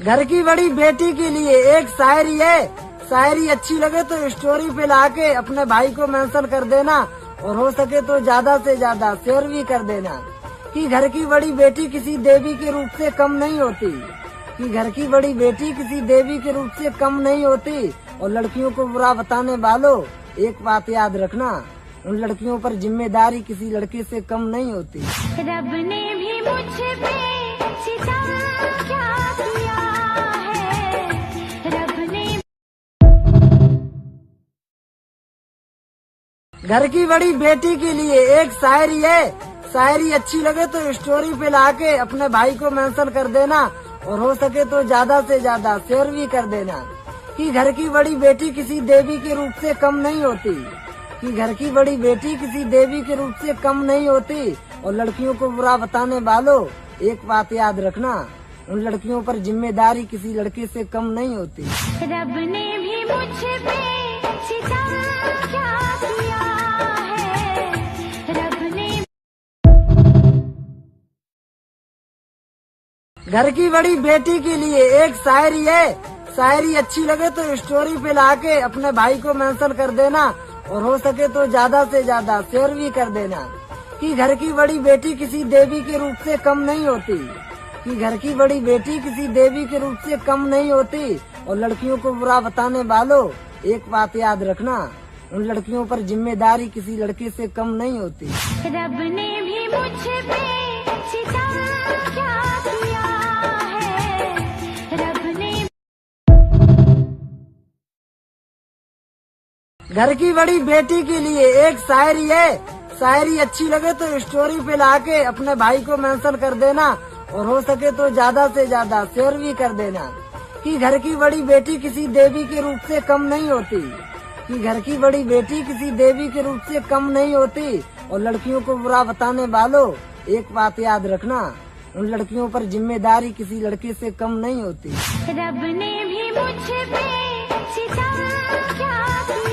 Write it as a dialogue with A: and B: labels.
A: घर की बड़ी बेटी के लिए एक शायरी है। शायरी अच्छी लगे तो स्टोरी पे लाके अपने भाई को मेंशन कर देना और हो सके तो ज्यादा से ज्यादा शेयर भी कर देना। कि घर की बड़ी बेटी किसी देवी के रूप से कम नहीं होती। कि घर की बड़ी बेटी किसी देवी के रूप से कम नहीं होती। और लड़कियों को बुरा बताने वालों, एक बात याद रखना, उन लड़कियों पर जिम्मेदारी किसी लड़के से कम नहीं होती।
B: रब ने भी मुझ पे सितम क्या किया है, रब ने।
A: घर की बड़ी बेटी के लिए एक शायरी है। शायरी अच्छी लगे तो स्टोरी पे लाके अपने भाई को मेंशन कर देना और हो सके तो ज्यादा से ज्यादा शेयर भी कर देना। कि घर की बड़ी बेटी किसी देवी के रूप से कम नहीं होती। कि घर की बड़ी बेटी किसी देवी के रूप से कम नहीं होती। और लड़कियों को बुरा बताने वालों, एक बात याद रखना, उन लड़कियों पर जिम्मेदारी किसी लड़के से कम नहीं होती।
B: रब ने भी मुझ पे सितम क्या किया है, रब ने।
A: घर की बड़ी बेटी के लिए एक शायरी है। शायरी अच्छी लगे तो स्टोरी पे लाके अपने भाई को मेंशन कर देना और हो सके तो ज्यादा से ज्यादा शेयर भी कर देना। कि घर की बड़ी बेटी किसी देवी के रूप से कम नहीं होती। कि घर की बड़ी बेटी किसी देवी के रूप से कम नहीं होती। और लड़कियों को बुरा बताने वालों, एक बात याद रखना, उन लड़कियों पर जिम्मेदारी किसी लड़के से कम नहीं होती।
B: रब ने भी मुझ पे सितम क्या किया है, रब ने।
A: घर की बड़ी बेटी के लिए एक शायरी है। शायरी अच्छी लगे तो स्टोरी पे लाके अपने भाई को मेंशन कर देना और हो सके तो ज्यादा से ज्यादा शेयर भी कर देना। कि घर की बड़ी बेटी किसी देवी के रूप से कम नहीं होती। कि घर की बड़ी बेटी किसी देवी के रूप से कम नहीं होती। और लड़कियों को बुरा बताने वालों, एक बात याद रखना, उन लड़कियों पर जिम्मेदारी किसी लड़के से कम नहीं होती।
B: रब ने भी मुझ पे सितम क्या किया